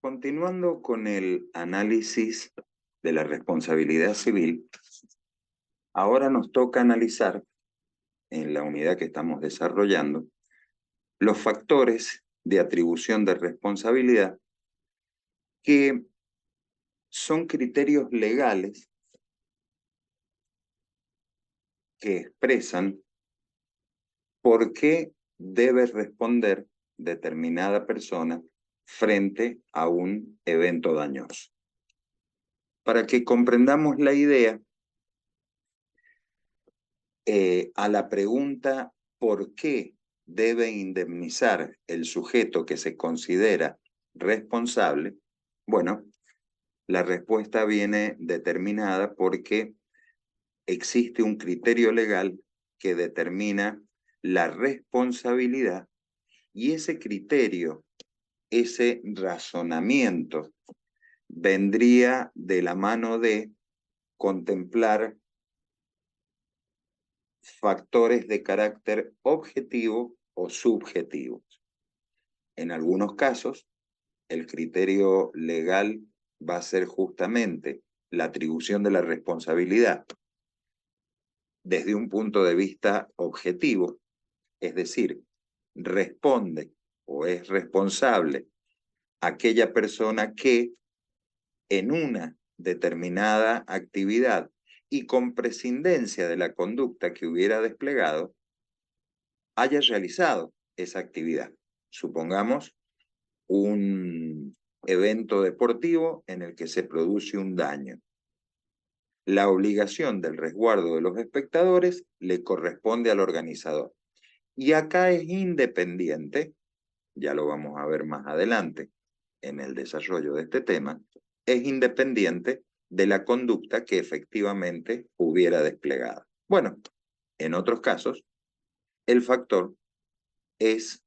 Continuando con el análisis de la responsabilidad civil, ahora nos toca analizar, en la unidad que estamos desarrollando, los factores de atribución de responsabilidad que son criterios legales que expresan por qué debe responder determinada persona frente a un evento dañoso. Para que comprendamos la idea, a la pregunta ¿por qué debe indemnizar el sujeto que se considera responsable? Bueno, la respuesta viene determinada porque existe un criterio legal que determina la responsabilidad y ese criterio, ese razonamiento, vendría de la mano de contemplar factores de carácter objetivo o subjetivo. En algunos casos, el criterio legal va a ser justamente la atribución de la responsabilidad desde un punto de vista objetivo, es decir, responde o es responsable aquella persona que en una determinada actividad y con prescindencia de la conducta que hubiera desplegado, haya realizado esa actividad. Supongamos un evento deportivo en el que se produce un daño. La obligación del resguardo de los espectadores le corresponde al organizador. Y acá es independiente, ya lo vamos a ver más adelante en el desarrollo de este tema, es independiente de la conducta que efectivamente hubiera desplegado. Bueno, en otros casos, el factor es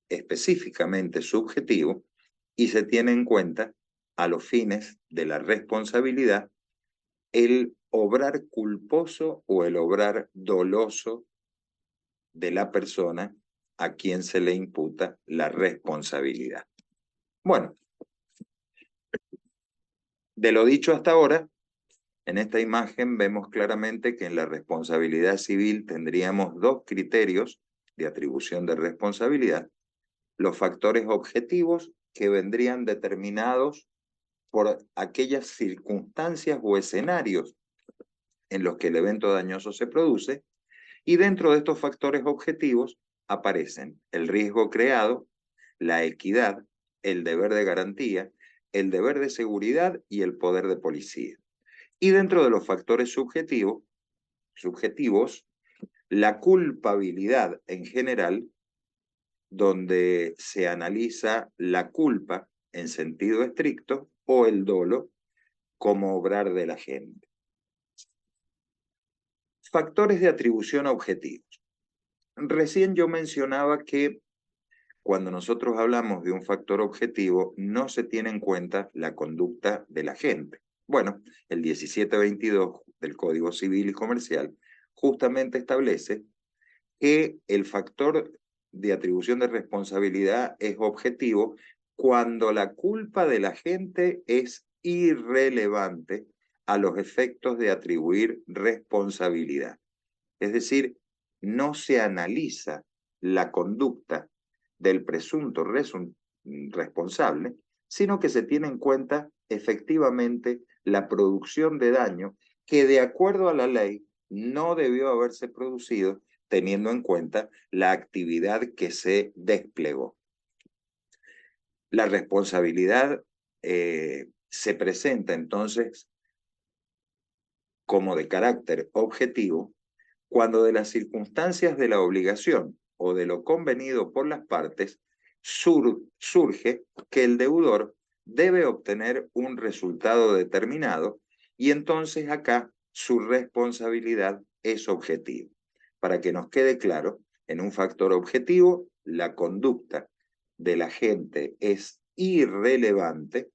específicamente subjetivo y se tiene en cuenta a los fines de la responsabilidad el obrar culposo o el obrar doloso de la persona a quien se le imputa la responsabilidad. Bueno, de lo dicho hasta ahora, en esta imagen vemos claramente que en la responsabilidad civil tendríamos dos criterios de atribución de responsabilidad: los factores objetivos, que vendrían determinados por aquellas circunstancias o escenarios en los que el evento dañoso se produce, y dentro de estos factores objetivos aparecen el riesgo creado, la equidad, el deber de garantía, el deber de seguridad y el poder de policía. Y dentro de los factores subjetivos, la culpabilidad en general, donde se analiza la culpa en sentido estricto o el dolo como obrar de la gente. Factores de atribución objetivos. Recién yo mencionaba que cuando nosotros hablamos de un factor objetivo, no se tiene en cuenta la conducta de la gente. Bueno, el 1722 del Código Civil y Comercial justamente establece que el factor de atribución de responsabilidad es objetivo cuando la culpa de la gente es irrelevante a los efectos de atribuir responsabilidad. Es decir, no se analiza la conducta del presunto responsable, sino que se tiene en cuenta efectivamente la producción de daño que de acuerdo a la ley no debió haberse producido teniendo en cuenta la actividad que se desplegó. La responsabilidad se presenta entonces como de carácter objetivo cuando de las circunstancias de la obligación o de lo convenido por las partes surge que el deudor debe obtener un resultado determinado y entonces acá su responsabilidad es objetiva. Para que nos quede claro, en un factor objetivo, la conducta de la gente es irrelevante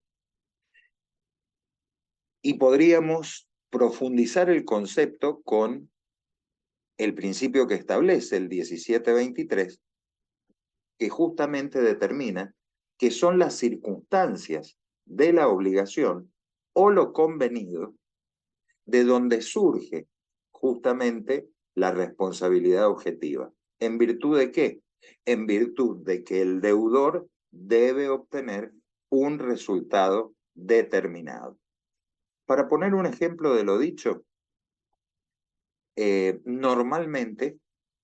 y podríamos profundizar el concepto con el principio que establece el 1723, que justamente determina que son las circunstancias de la obligación o lo convenido, de donde surge justamente la responsabilidad objetiva. ¿En virtud de qué? En virtud de que el deudor debe obtener un resultado determinado. Para poner un ejemplo de lo dicho, normalmente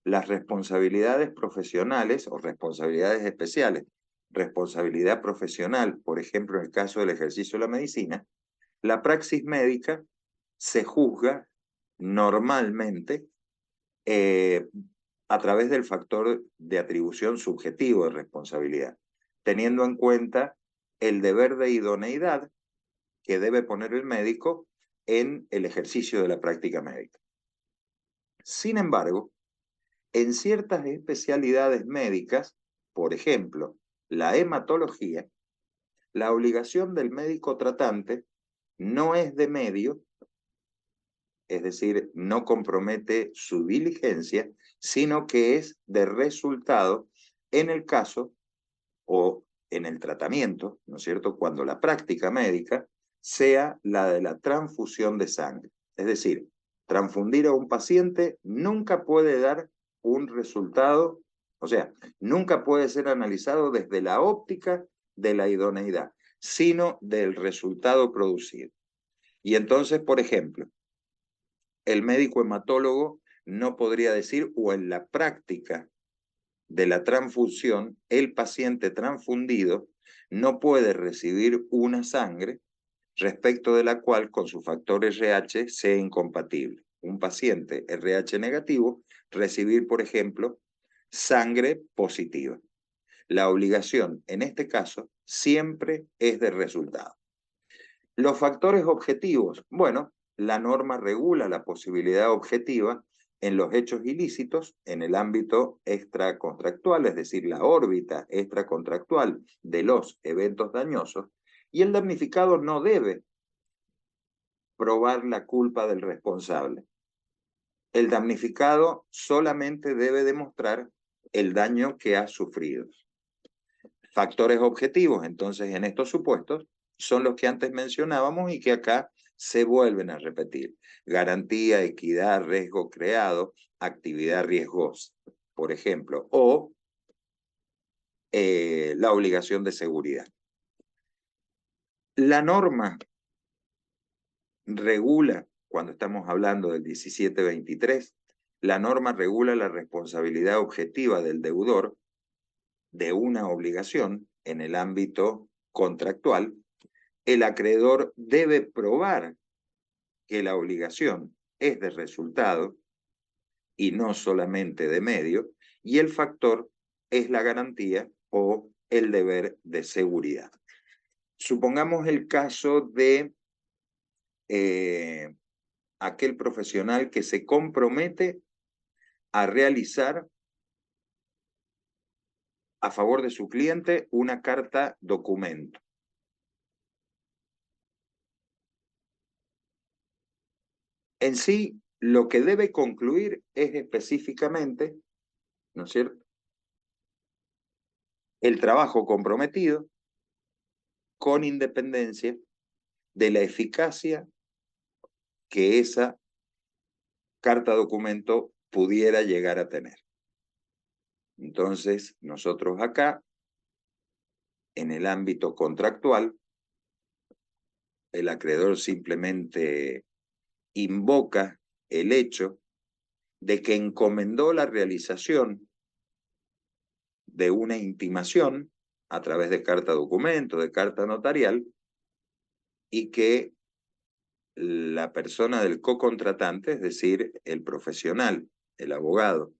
las responsabilidades profesionales o responsabilidades especiales, responsabilidad profesional, por ejemplo, en el caso del ejercicio de la medicina, la praxis médica se juzga normalmente a través del factor de atribución subjetivo de responsabilidad, teniendo en cuenta el deber de idoneidad que debe poner el médico en el ejercicio de la práctica médica. Sin embargo, en ciertas especialidades médicas, por ejemplo, la hematología, la obligación del médico tratante no es de medio, es decir, no compromete su diligencia, sino que es de resultado en el caso o en el tratamiento, ¿no es cierto?, cuando la práctica médica sea la de la transfusión de sangre. Es decir, transfundir a un paciente nunca puede dar un resultado, o sea, nunca puede ser analizado desde la óptica de la idoneidad, sino del resultado producido. Y entonces, por ejemplo, el médico hematólogo no podría decir, o en la práctica de la transfusión, el paciente transfundido no puede recibir una sangre respecto de la cual con su factor RH sea incompatible. Un paciente RH negativo, recibir, por ejemplo, sangre positiva. La obligación, en este caso, siempre es de resultado. Los factores objetivos. Bueno, la norma regula la posibilidad objetiva en los hechos ilícitos en el ámbito extracontractual, es decir, la órbita extracontractual de los eventos dañosos, y el damnificado no debe probar la culpa del responsable. El damnificado solamente debe demostrar el daño que ha sufrido. Factores objetivos, entonces, en estos supuestos, son los que antes mencionábamos y que acá se vuelven a repetir. Garantía, equidad, riesgo creado, actividad riesgosa, por ejemplo, o la obligación de seguridad. La norma regula, cuando estamos hablando del 1723, la norma regula la responsabilidad objetiva del deudor de una obligación en el ámbito contractual. El acreedor debe probar que la obligación es de resultado y no solamente de medio, y el factor es la garantía o el deber de seguridad. Supongamos el caso de aquel profesional que se compromete a realizar a favor de su cliente una carta documento. En sí, lo que debe concluir es específicamente, ¿no es cierto?, el trabajo comprometido con independencia de la eficacia que esa carta documento pudiera llegar a tener. Entonces, nosotros acá, en el ámbito contractual, el acreedor simplemente invoca el hecho de que encomendó la realización de una intimación a través de carta documento, de carta notarial, y que la persona del co-contratante, es decir, el profesional, el abogado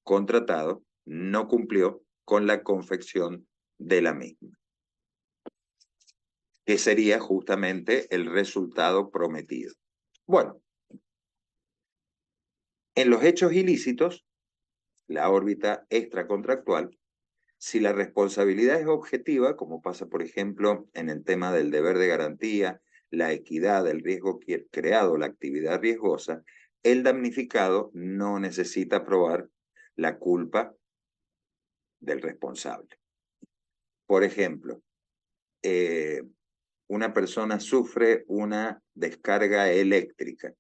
contratado, no cumplió con la confección de la misma, que sería justamente el resultado prometido. Bueno, en los hechos ilícitos, la órbita extracontractual, si la responsabilidad es objetiva, como pasa, por ejemplo, en el tema del deber de garantía, la equidad, el riesgo creado, la actividad riesgosa, el damnificado no necesita probar la culpa del responsable. Por ejemplo, una persona sufre una descarga eléctrica,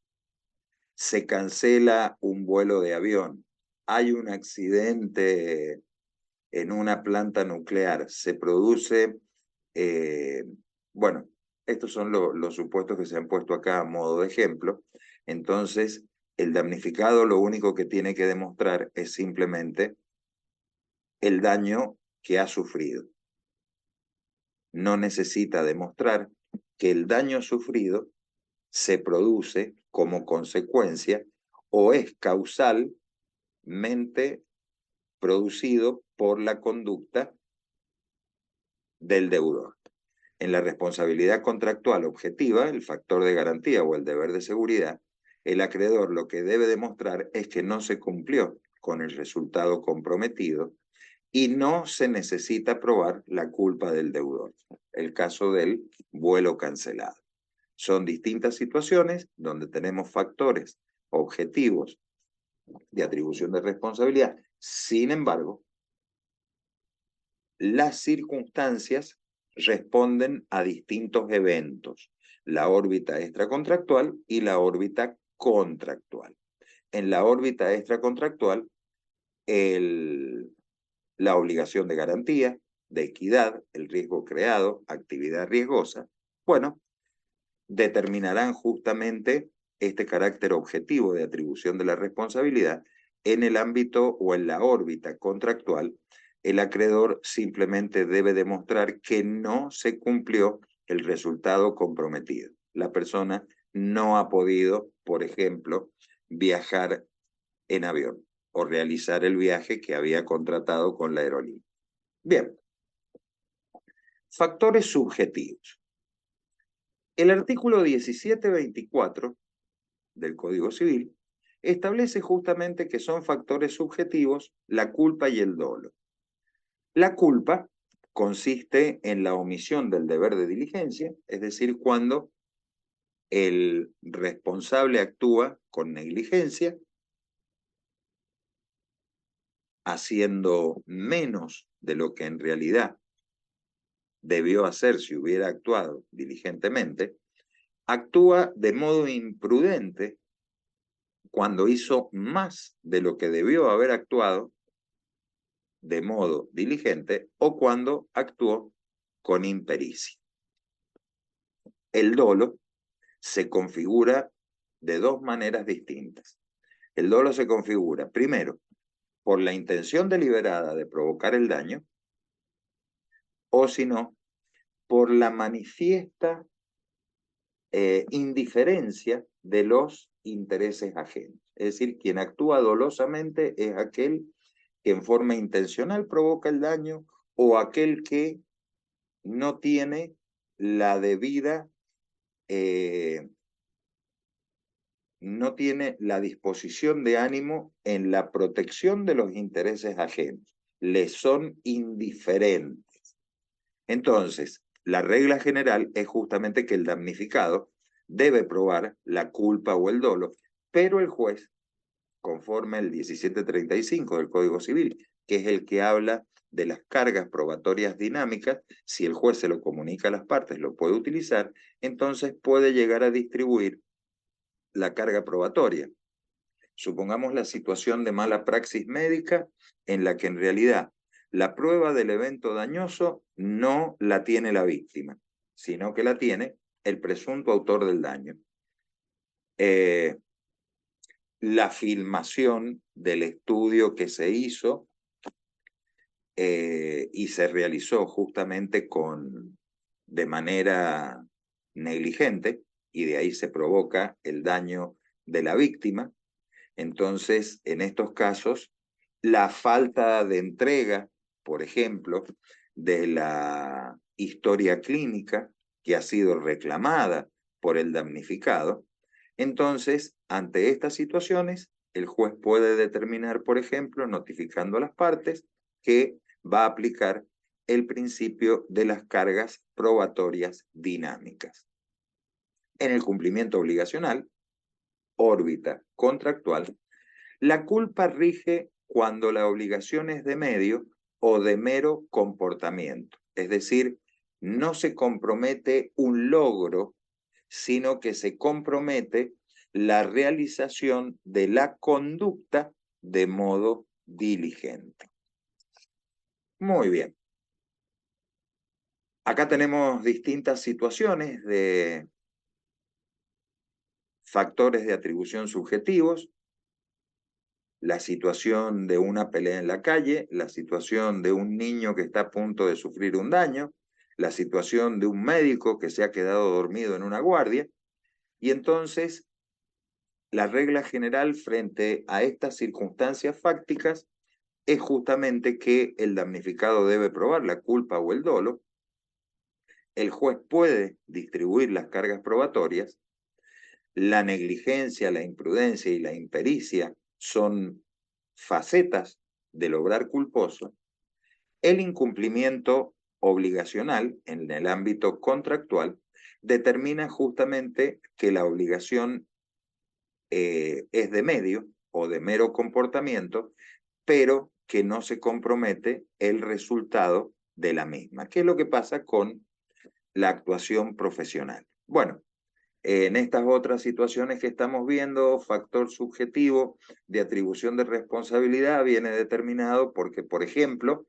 se cancela un vuelo de avión, hay un accidente en una planta nuclear, se produce, eh, bueno, estos son los supuestos que se han puesto acá a modo de ejemplo. Entonces, el damnificado lo único que tiene que demostrar es simplemente el daño que ha sufrido. No necesita demostrar que el daño sufrido se produce como consecuencia o es causalmente producido por la conducta del deudor. En la responsabilidad contractual objetiva, el factor de garantía o el deber de seguridad, el acreedor lo que debe demostrar es que no se cumplió con el resultado comprometido y no se necesita probar la culpa del deudor. El caso del vuelo cancelado. Son distintas situaciones donde tenemos factores objetivos de atribución de responsabilidad. Sin embargo, las circunstancias responden a distintos eventos, la órbita extracontractual y la órbita contractual. En la órbita extracontractual, la obligación de garantía, de equidad, el riesgo creado, actividad riesgosa, bueno, determinarán justamente este carácter objetivo de atribución de la responsabilidad. En el ámbito o en la órbita contractual, el acreedor simplemente debe demostrar que no se cumplió el resultado comprometido. La persona no ha podido, por ejemplo, viajar en avión o realizar el viaje que había contratado con la aerolínea. Bien, factores subjetivos. El artículo 1724 del Código Civil establece justamente que son factores subjetivos la culpa y el dolo. La culpa consiste en la omisión del deber de diligencia, es decir, cuando el responsable actúa con negligencia, haciendo menos de lo que en realidad debió hacer si hubiera actuado diligentemente, actúa de modo imprudente cuando hizo más de lo que debió haber actuado de modo diligente o cuando actuó con impericia. El dolo se configura de dos maneras distintas. El dolo se configura, primero, por la intención deliberada de provocar el daño, o si no, por la manifiesta indiferencia de los intereses ajenos. Es decir, quien actúa dolosamente es aquel que en forma intencional provoca el daño o aquel que no tiene la debida, no tiene la disposición de ánimo en la protección de los intereses ajenos. Les son indiferentes. Entonces, la regla general es justamente que el damnificado debe probar la culpa o el dolo, pero el juez, conforme al 1735 del Código Civil, que es el que habla de las cargas probatorias dinámicas, si el juez se lo comunica a las partes, lo puede utilizar, entonces puede llegar a distribuir la carga probatoria. Supongamos la situación de mala praxis médica en la que en realidad la prueba del evento dañoso no la tiene la víctima, sino que la tiene el presunto autor del daño. La filmación del estudio que se hizo y se realizó justamente de manera negligente, y de ahí se provoca el daño de la víctima. Entonces, en estos casos, la falta de entrega, por ejemplo, de la historia clínica que ha sido reclamada por el damnificado, entonces, ante estas situaciones, el juez puede determinar, por ejemplo, notificando a las partes, que va a aplicar el principio de las cargas probatorias dinámicas. En el cumplimiento obligacional, órbita contractual, la culpa rige cuando la obligación es de medio o de mero comportamiento, es decir, no se compromete un logro, sino que se compromete la realización de la conducta de modo diligente. Muy bien. Acá tenemos distintas situaciones de factores de atribución subjetivos, la situación de una pelea en la calle, la situación de un niño que está a punto de sufrir un daño, la situación de un médico que se ha quedado dormido en una guardia, y entonces la regla general frente a estas circunstancias fácticas es justamente que el damnificado debe probar la culpa o el dolo, el juez puede distribuir las cargas probatorias, la negligencia, la imprudencia y la impericia son facetas del obrar culposo, el incumplimiento obligacional en el ámbito contractual determina justamente que la obligación es de medio o de mero comportamiento, pero que no se compromete el resultado de la misma. ¿Qué es lo que pasa con la actuación profesional? Bueno, en estas otras situaciones que estamos viendo, factor subjetivo de atribución de responsabilidad viene determinado porque, por ejemplo,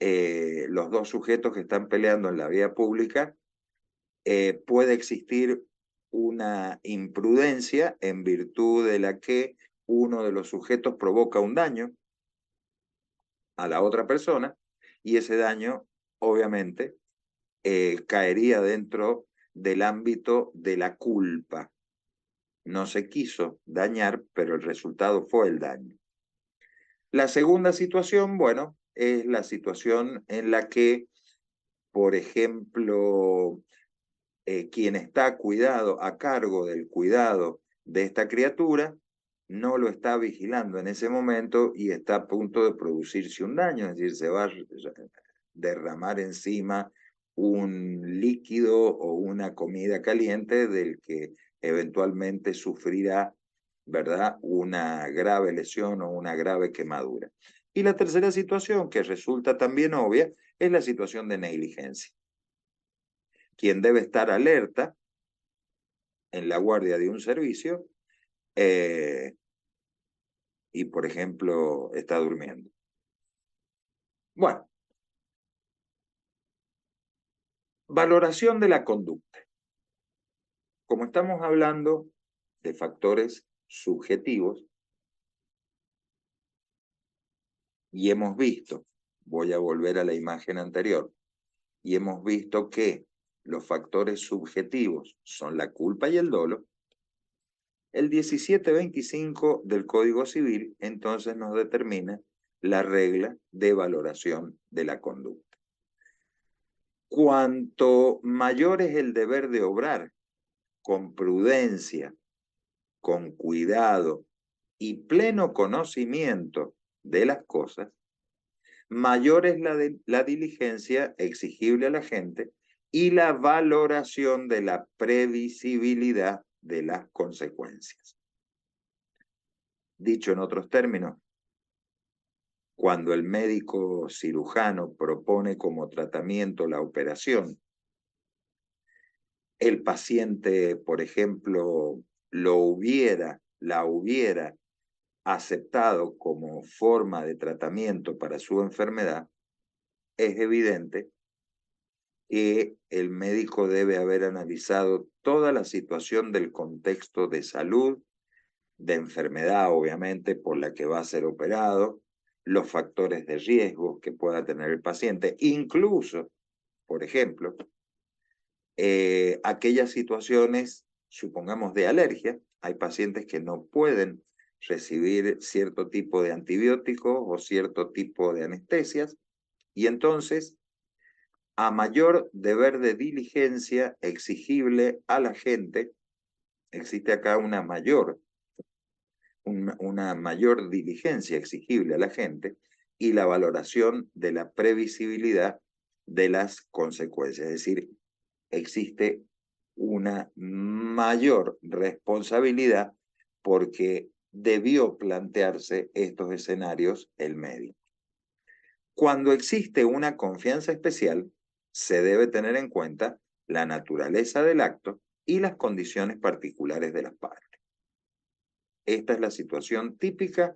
los dos sujetos que están peleando en la vía pública, puede existir una imprudencia en virtud de la que uno de los sujetos provoca un daño a la otra persona y ese daño, obviamente, caería dentro del ámbito de la culpa. No se quiso dañar, pero el resultado fue el daño. La segunda situación, bueno, es la situación en la que, por ejemplo, quien está a cargo del cuidado de esta criatura no lo está vigilando en ese momento y está a punto de producirse un daño, es decir, se va a derramar encima un líquido o una comida caliente del que eventualmente sufrirá, ¿verdad?, una grave lesión o una grave quemadura. Y la tercera situación, que resulta también obvia, es la situación de negligencia. Quien debe estar alerta en la guardia de un servicio y, por ejemplo, está durmiendo. Bueno, valoración de la conducta. Como estamos hablando de factores subjetivos y hemos visto, voy a volver a la imagen anterior, y hemos visto que los factores subjetivos son la culpa y el dolo, el 1725 del Código Civil entonces nos determina la regla de valoración de la conducta. Cuanto mayor es el deber de obrar con prudencia, con cuidado y pleno conocimiento de las cosas, mayor es la diligencia exigible a la gente y la valoración de la previsibilidad de las consecuencias. Dicho en otros términos, cuando el médico cirujano propone como tratamiento la operación, el paciente, por ejemplo, la hubiera aceptado como forma de tratamiento para su enfermedad, es evidente que el médico debe haber analizado toda la situación del contexto de salud, de enfermedad, obviamente, por la que va a ser operado, los factores de riesgo que pueda tener el paciente, incluso, por ejemplo, aquellas situaciones, supongamos, de alergia. Hay pacientes que no pueden recibir cierto tipo de antibióticos o cierto tipo de anestesias, y entonces, a mayor deber de diligencia exigible a la gente, existe acá una mayor diligencia exigible a la gente y la valoración de la previsibilidad de las consecuencias. Es decir, existe una mayor responsabilidad porque debió plantearse estos escenarios el médico. Cuando existe una confianza especial, se debe tener en cuenta la naturaleza del acto y las condiciones particulares de las partes. Esta es la situación típica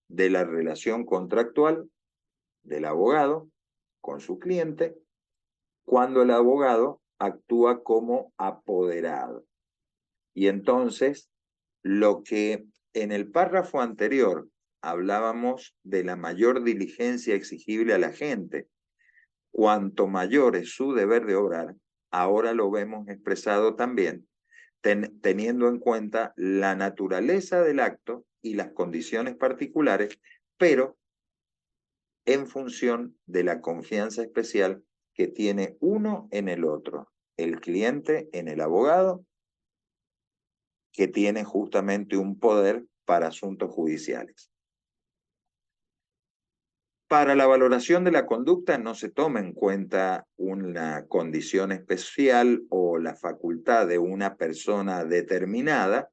de la relación contractual del abogado con su cliente cuando el abogado actúa como apoderado. Y entonces, lo que en el párrafo anterior hablábamos de la mayor diligencia exigible a la gente, cuanto mayor es su deber de obrar, ahora lo vemos expresado también, teniendo en cuenta la naturaleza del acto y las condiciones particulares, pero en función de la confianza especial que tiene uno en el otro, el cliente en el abogado, que tiene justamente un poder para asuntos judiciales. Para la valoración de la conducta no se toma en cuenta una condición especial o la facultad de una persona determinada,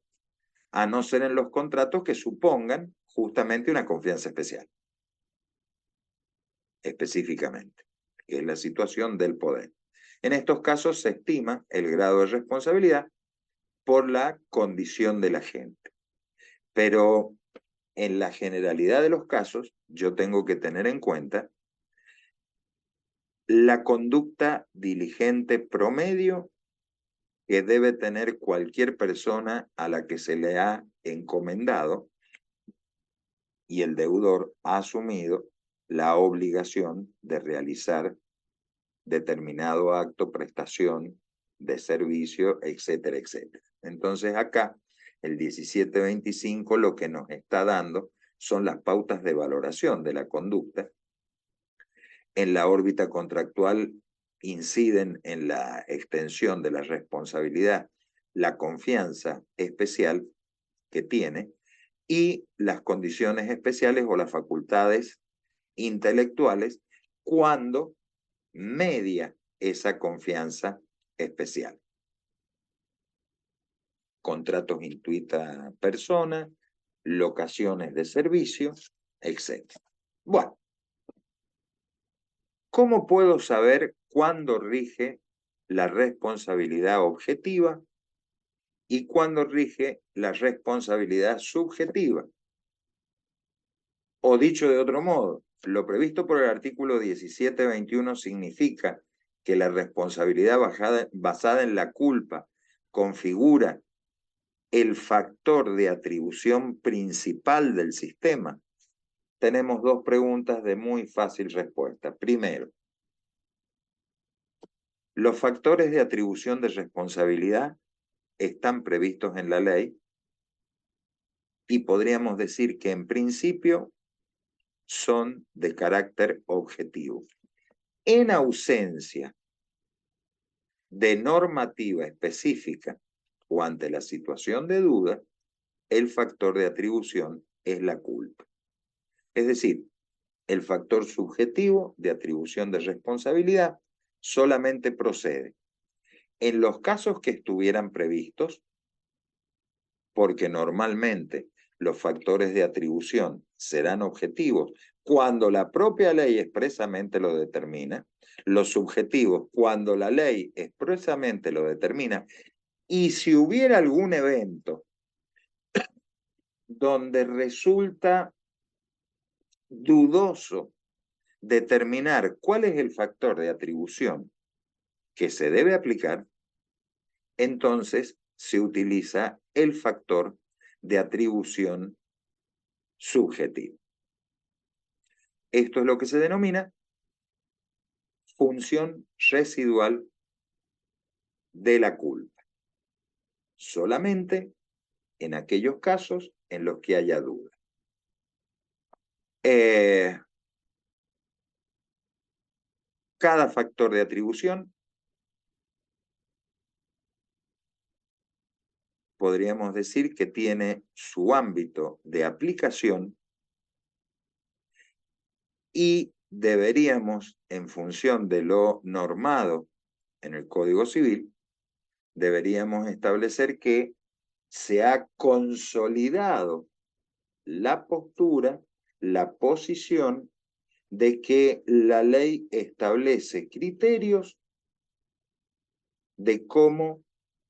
a no ser en los contratos que supongan justamente una confianza especial, específicamente, que es la situación del poder. En estos casos se estima el grado de responsabilidad por la condición de la gente. Pero en la generalidad de los casos, yo tengo que tener en cuenta la conducta diligente promedio que debe tener cualquier persona a la que se le ha encomendado y el deudor ha asumido la obligación de realizar determinado acto, prestación de servicio, etcétera, etcétera. Entonces acá, el 1725 lo que nos está dando son las pautas de valoración de la conducta. En la órbita contractual inciden en la extensión de la responsabilidad, la confianza especial que tiene y las condiciones especiales o las facultades intelectuales cuando media esa confianza especial. Contratos intuita persona, locaciones de servicios, etc. Bueno, ¿cómo puedo saber cuándo rige la responsabilidad objetiva y cuándo rige la responsabilidad subjetiva? O dicho de otro modo, lo previsto por el artículo 1721 significa que la responsabilidad basada en la culpa configura el factor de atribución principal del sistema. Tenemos dos preguntas de muy fácil respuesta. Primero, los factores de atribución de responsabilidad están previstos en la ley y podríamos decir que en principio son de carácter objetivo. En ausencia de normativa específica o ante la situación de duda, el factor de atribución es la culpa. Es decir, el factor subjetivo de atribución de responsabilidad solamente procede en los casos que estuvieran previstos, porque normalmente los factores de atribución serán objetivos cuando la propia ley expresamente lo determina, los subjetivos cuando la ley expresamente lo determina, y si hubiera algún evento donde resulta dudoso determinar cuál es el factor de atribución que se debe aplicar, entonces se utiliza el factor de atribución subjetivo. Esto es lo que se denomina función residual de la culpa. Solamente en aquellos casos en los que haya duda. Cada factor de atribución podríamos decir que tiene su ámbito de aplicación y deberíamos, en función de lo normado en el Código Civil, deberíamos establecer que se ha consolidado la postura, la posición de que la ley establece criterios de cómo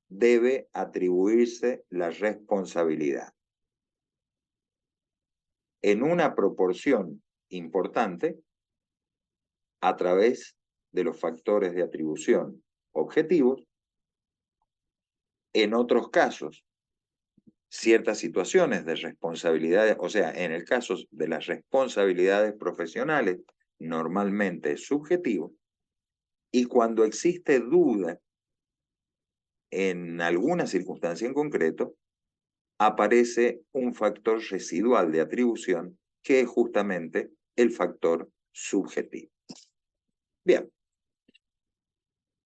debe atribuirse la responsabilidad en una proporción importante a través de los factores de atribución objetivos. En otros casos, ciertas situaciones de responsabilidades, o sea, en el caso de las responsabilidades profesionales, normalmente es subjetivo, y cuando existe duda en alguna circunstancia en concreto, aparece un factor residual de atribución que es justamente el factor subjetivo. Bien,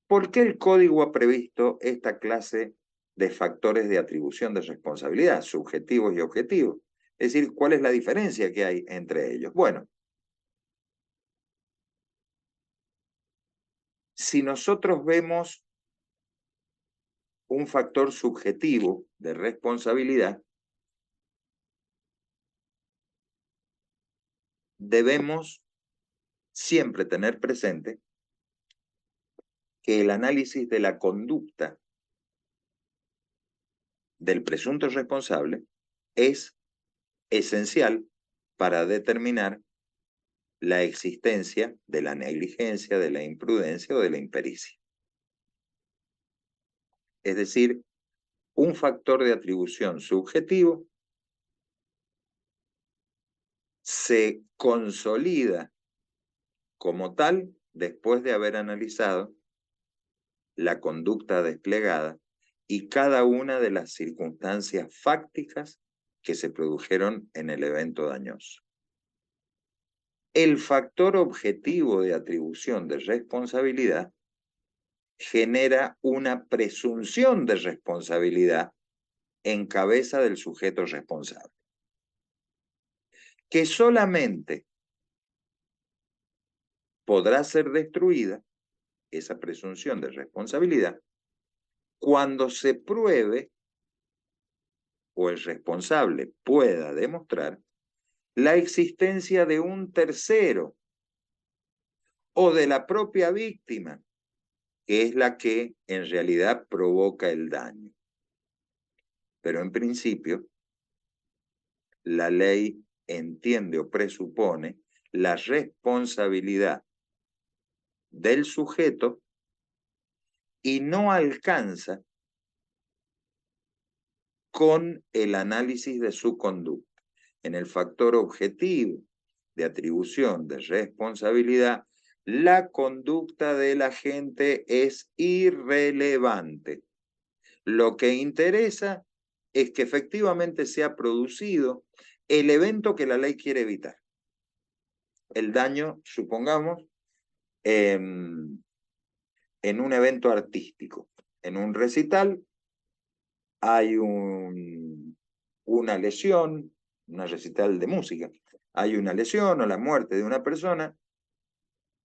¿por qué el código ha previsto esta clase de factores de atribución de responsabilidad, subjetivos y objetivos? Es decir, ¿cuál es la diferencia que hay entre ellos? Bueno, si nosotros vemos un factor subjetivo de responsabilidad, debemos siempre tener presente que el análisis de la conducta del presunto responsable es esencial para determinar la existencia de la negligencia, de la imprudencia o de la impericia. Es decir, un factor de atribución subjetivo se consolida como tal después de haber analizado la conducta desplegada y cada una de las circunstancias fácticas que se produjeron en el evento dañoso. El factor objetivo de atribución de responsabilidad genera una presunción de responsabilidad en cabeza del sujeto responsable, que solamente podrá ser destruida, esa presunción de responsabilidad, cuando se pruebe o el responsable pueda demostrar la existencia de un tercero o de la propia víctima, que es la que en realidad provoca el daño. Pero en principio, la ley entiende o presupone la responsabilidad del sujeto y no alcanza con el análisis de su conducta. En el factor objetivo de atribución de responsabilidad, la conducta del agente es irrelevante. Lo que interesa es que efectivamente se ha producido el evento que la ley quiere evitar. El daño, supongamos, en un evento artístico, en un recital, hay una lesión, una recital de música, hay una lesión o la muerte de una persona,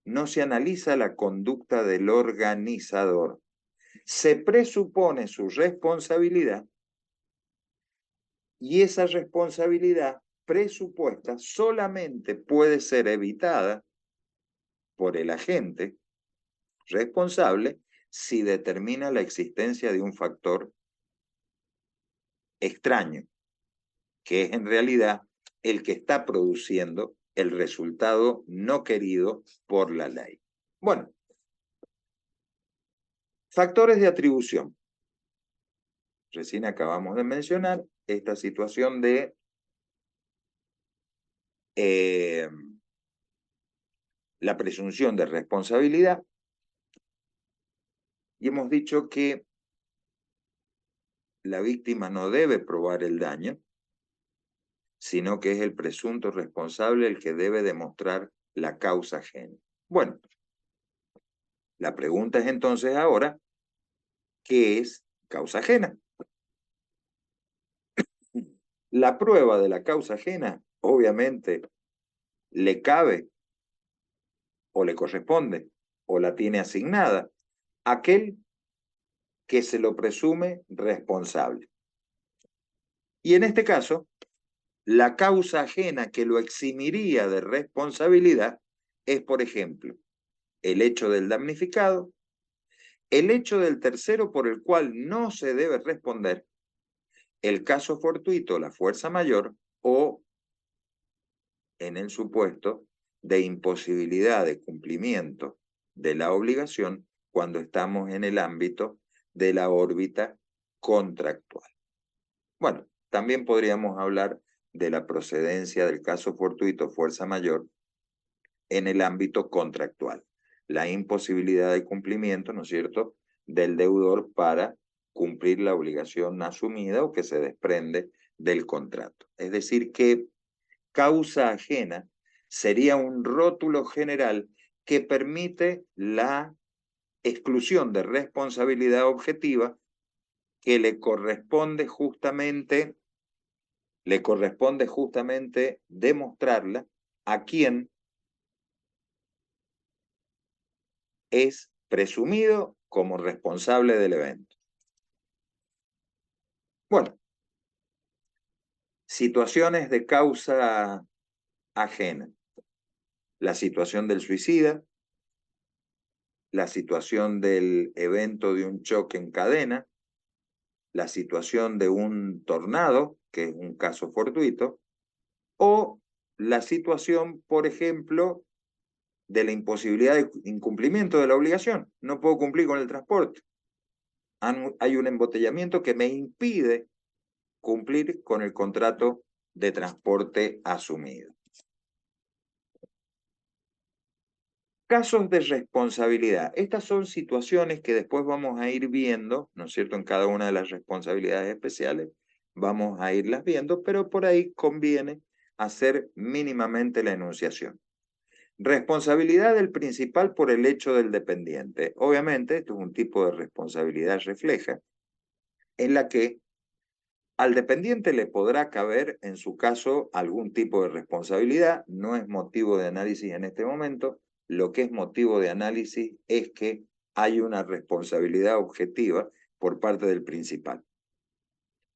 no se analiza la conducta del organizador. Se presupone su responsabilidad y esa responsabilidad presupuesta solamente puede ser evitada por el agente responsable si determina la existencia de un factor extraño, que es en realidad el que está produciendo el resultado no querido por la ley. Bueno, factores de atribución. Recién acabamos de mencionar esta situación de la presunción de responsabilidad y hemos dicho que la víctima no debe probar el daño, sino que es el presunto responsable el que debe demostrar la causa ajena. Bueno, la pregunta es entonces ahora, ¿qué es causa ajena? La prueba de la causa ajena, obviamente, le cabe o le corresponde o la tiene asignada a aquel que se lo presume responsable. Y en este caso, la causa ajena que lo eximiría de responsabilidad es, por ejemplo, el hecho del damnificado, el hecho del tercero por el cual no se debe responder, el caso fortuito, la fuerza mayor, o en el supuesto de imposibilidad de cumplimiento de la obligación cuando estamos en el ámbito de la órbita contractual. Bueno, también podríamos hablar de la procedencia del caso fortuito fuerza mayor en el ámbito contractual. La imposibilidad de cumplimiento, ¿no es cierto?, del deudor para cumplir la obligación asumida o que se desprende del contrato. Es decir, que causa ajena sería un rótulo general que permite la exclusión de responsabilidad objetiva que le corresponde justamente demostrarla a quien es presumido como responsable del evento. Bueno, situaciones de causa ajena. La situación del suicida, la situación del evento de un choque en cadena, la situación de un tornado, que es un caso fortuito, o la situación, por ejemplo, de la imposibilidad de incumplimiento de la obligación. No puedo cumplir con el transporte. Hay un embotellamiento que me impide cumplir con el contrato de transporte asumido. Casos de responsabilidad. Estas son situaciones que después vamos a ir viendo, ¿no es cierto?, en cada una de las responsabilidades especiales, vamos a irlas viendo, pero por ahí conviene hacer mínimamente la enunciación. Responsabilidad del principal por el hecho del dependiente. Obviamente, esto es un tipo de responsabilidad refleja, en la que al dependiente le podrá caber, en su caso, algún tipo de responsabilidad. No es motivo de análisis en este momento. Lo que es motivo de análisis es que hay una responsabilidad objetiva por parte del principal.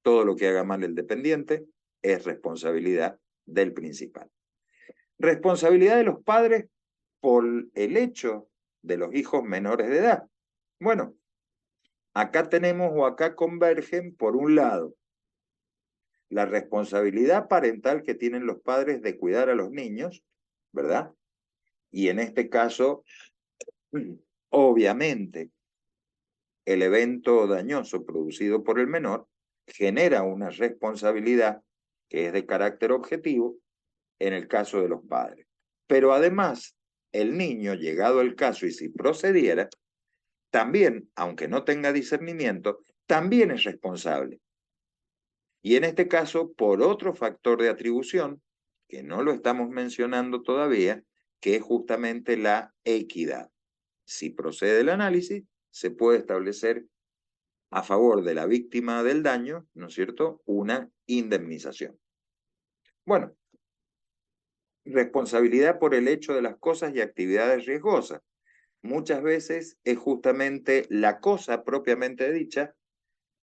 Todo lo que haga mal el dependiente es responsabilidad del principal. Responsabilidad de los padres por el hecho de los hijos menores de edad. Bueno, acá tenemos o acá convergen, por un lado, la responsabilidad parental que tienen los padres de cuidar a los niños, ¿verdad? Y en este caso, obviamente, el evento dañoso producido por el menor genera una responsabilidad que es de carácter objetivo en el caso de los padres. Pero además, el niño, llegado el caso y si procediera, también, aunque no tenga discernimiento, también es responsable. Y en este caso, por otro factor de atribución, que no lo estamos mencionando todavía, que es justamente la equidad. Si procede el análisis, se puede establecer a favor de la víctima del daño, ¿no es cierto?, una indemnización. Bueno, responsabilidad por el hecho de las cosas y actividades riesgosas. Muchas veces es justamente la cosa propiamente dicha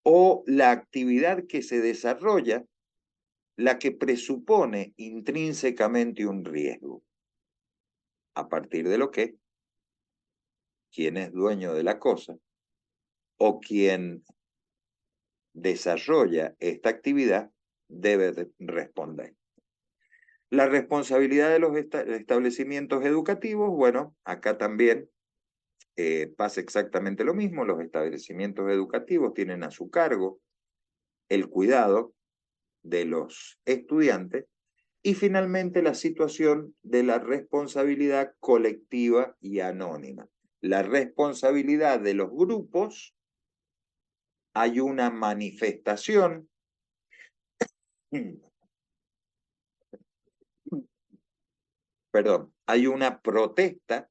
o la actividad que se desarrolla la que presupone intrínsecamente un riesgo, a partir de lo que quien es dueño de la cosa o quien desarrolla esta actividad debe responder. La responsabilidad de los establecimientos educativos, bueno, acá también pasa exactamente lo mismo. Los establecimientos educativos tienen a su cargo el cuidado de los estudiantes. Y finalmente la situación de la responsabilidad colectiva y anónima. La responsabilidad de los grupos, hay una manifestación, perdón, hay una protesta,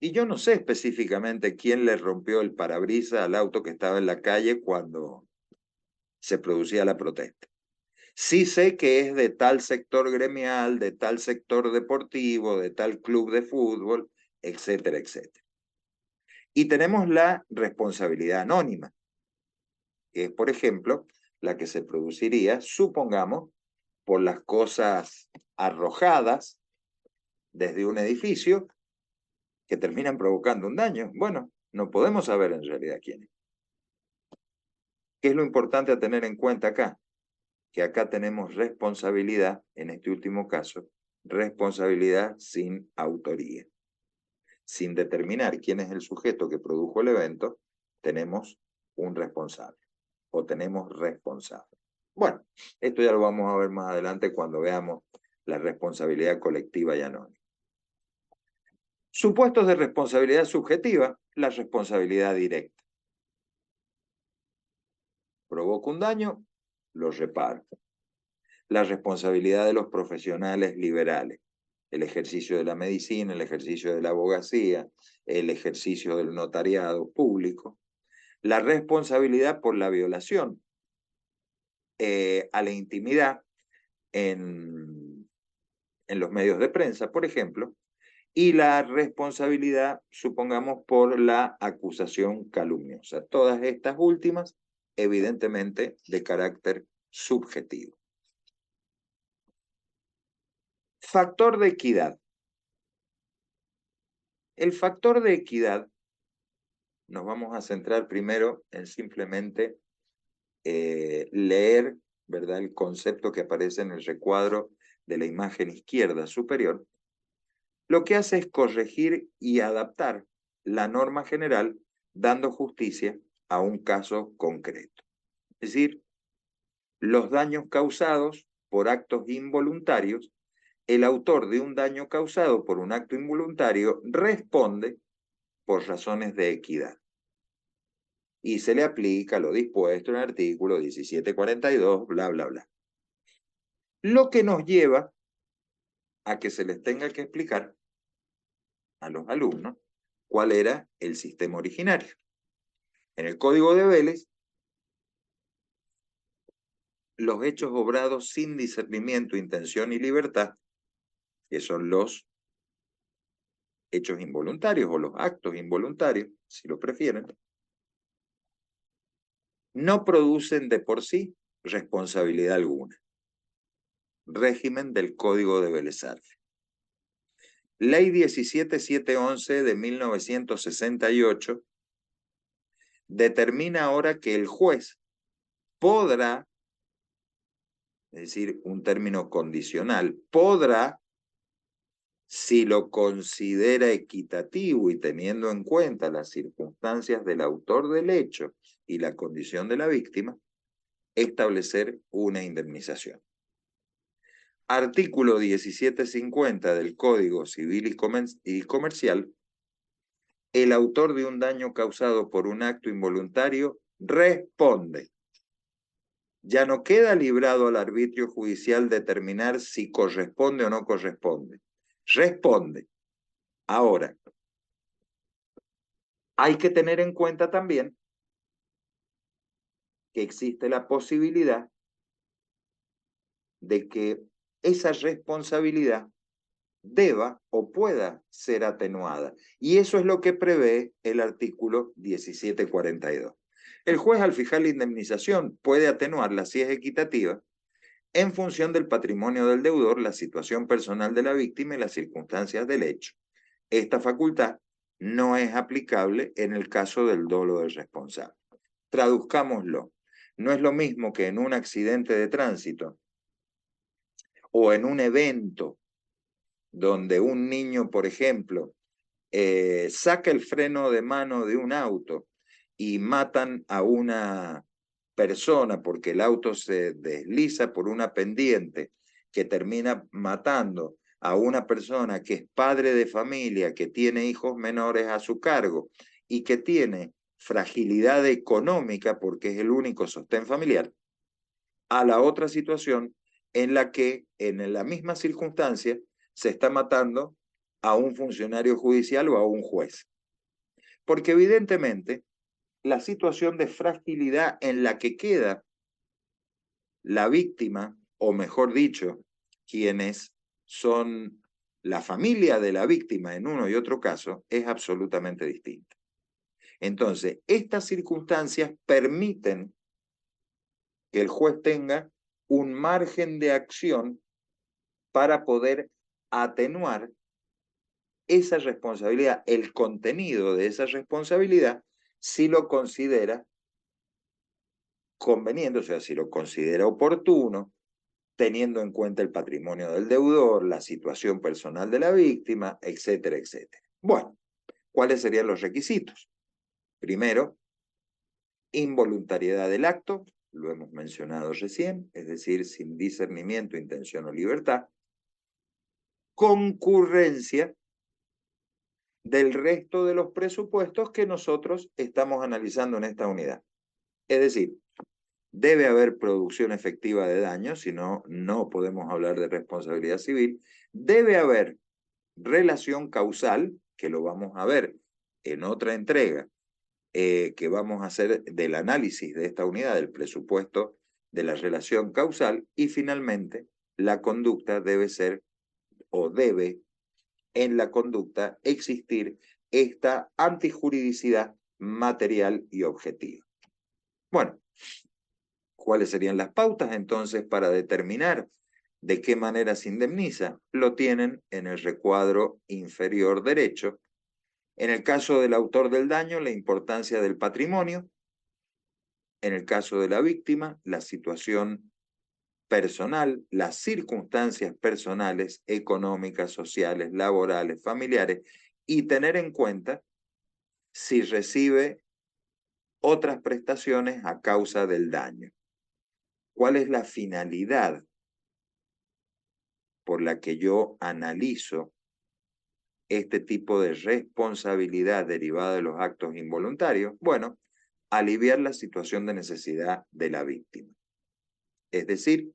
y yo no sé específicamente quién le rompió el parabrisas al auto que estaba en la calle cuando se producía la protesta. Sí sé que es de tal sector gremial, de tal sector deportivo, de tal club de fútbol, etcétera, etcétera. Y tenemos la responsabilidad anónima, que es, por ejemplo, la que se produciría, supongamos, por las cosas arrojadas desde un edificio que terminan provocando un daño. Bueno, no podemos saber en realidad quién es. ¿Qué es lo importante a tener en cuenta acá? Que acá tenemos responsabilidad, en este último caso, responsabilidad sin autoría. Sin determinar quién es el sujeto que produjo el evento, tenemos un responsable o tenemos responsable. Bueno, esto ya lo vamos a ver más adelante cuando veamos la responsabilidad colectiva y anónima. Supuestos de responsabilidad subjetiva, la responsabilidad directa. Provoco un daño, lo reparo. La responsabilidad de los profesionales liberales, el ejercicio de la medicina, el ejercicio de la abogacía, el ejercicio del notariado público, la responsabilidad por la violación a la intimidad en los medios de prensa, por ejemplo, y la responsabilidad, supongamos, por la acusación calumniosa. Todas estas últimas, evidentemente, de carácter subjetivo. Factor de equidad. El factor de equidad, nos vamos a centrar primero en simplemente leer, ¿verdad?, el concepto que aparece en el recuadro de la imagen izquierda superior. Lo que hace es corregir y adaptar la norma general, dando justicia a un caso concreto. Es decir, los daños causados por actos involuntarios, el autor de un daño causado por un acto involuntario responde por razones de equidad. Y se le aplica lo dispuesto en el artículo 1742, bla, bla, bla. Lo que nos lleva a que se les tenga que explicar a los alumnos cuál era el sistema originario. En el Código de Vélez, los hechos obrados sin discernimiento, intención y libertad, que son los hechos involuntarios o los actos involuntarios, si lo prefieren, no producen de por sí responsabilidad alguna. Régimen del Código de Vélez Arfiel. Ley 17711 de 1968 determina ahora que el juez podrá, es decir, un término condicional, podrá, si lo considera equitativo y teniendo en cuenta las circunstancias del autor del hecho y la condición de la víctima, establecer una indemnización. Artículo 1750 del Código Civil y Comercial. El autor de un daño causado por un acto involuntario responde. Ya no queda librado al arbitrio judicial determinar si corresponde o no corresponde. Responde. Ahora, hay que tener en cuenta también que existe la posibilidad de que esa responsabilidad deba o pueda ser atenuada. Y eso es lo que prevé el artículo 1742. El juez, al fijar la indemnización, puede atenuarla si es equitativa en función del patrimonio del deudor, la situación personal de la víctima y las circunstancias del hecho. Esta facultad no es aplicable en el caso del dolo del responsable. Traduzcámoslo. No es lo mismo que en un accidente de tránsito o en un evento donde un niño, por ejemplo, saca el freno de mano de un auto y matan a una persona porque el auto se desliza por una pendiente que termina matando a una persona que es padre de familia, que tiene hijos menores a su cargo y que tiene fragilidad económica porque es el único sostén familiar, a la otra situación en la que en la misma circunstancia se está matando a un funcionario judicial o a un juez. Porque evidentemente la situación de fragilidad en la que queda la víctima, o mejor dicho, quienes son la familia de la víctima en uno y otro caso, es absolutamente distinta. Entonces, estas circunstancias permiten que el juez tenga un margen de acción para poder atenuar esa responsabilidad, el contenido de esa responsabilidad, si lo considera conveniente, o sea, si lo considera oportuno, teniendo en cuenta el patrimonio del deudor, la situación personal de la víctima, etcétera, etcétera. Bueno, ¿cuáles serían los requisitos? Primero, involuntariedad del acto, lo hemos mencionado recién, es decir, sin discernimiento, intención o libertad. Concurrencia del resto de los presupuestos que nosotros estamos analizando en esta unidad. Es decir, debe haber producción efectiva de daño, si no, no podemos hablar de responsabilidad civil. Debe haber relación causal, que lo vamos a ver en otra entrega, que vamos a hacer del análisis de esta unidad, del presupuesto de la relación causal, y finalmente la conducta debe ser o debe en la conducta existir esta antijuridicidad material y objetiva. Bueno, ¿cuáles serían las pautas entonces para determinar de qué manera se indemniza? Lo tienen en el recuadro inferior derecho. En el caso del autor del daño, la importancia del patrimonio. En el caso de la víctima, la situación personal, las circunstancias personales, económicas, sociales, laborales, familiares, y tener en cuenta si recibe otras prestaciones a causa del daño. ¿Cuál es la finalidad por la que yo analizo este tipo de responsabilidad derivada de los actos involuntarios? Bueno, aliviar la situación de necesidad de la víctima. Es decir,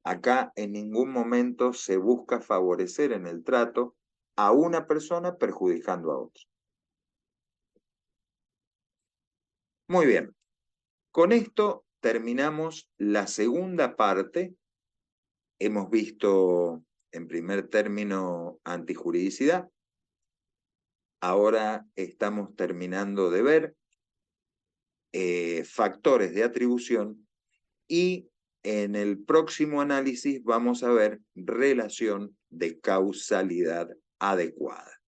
acá en ningún momento se busca favorecer en el trato a una persona perjudicando a otra. Muy bien, con esto terminamos la segunda parte. Hemos visto en primer término antijuridicidad. Ahora estamos terminando de ver factores de atribución y en el próximo análisis vamos a ver relación de causalidad adecuada.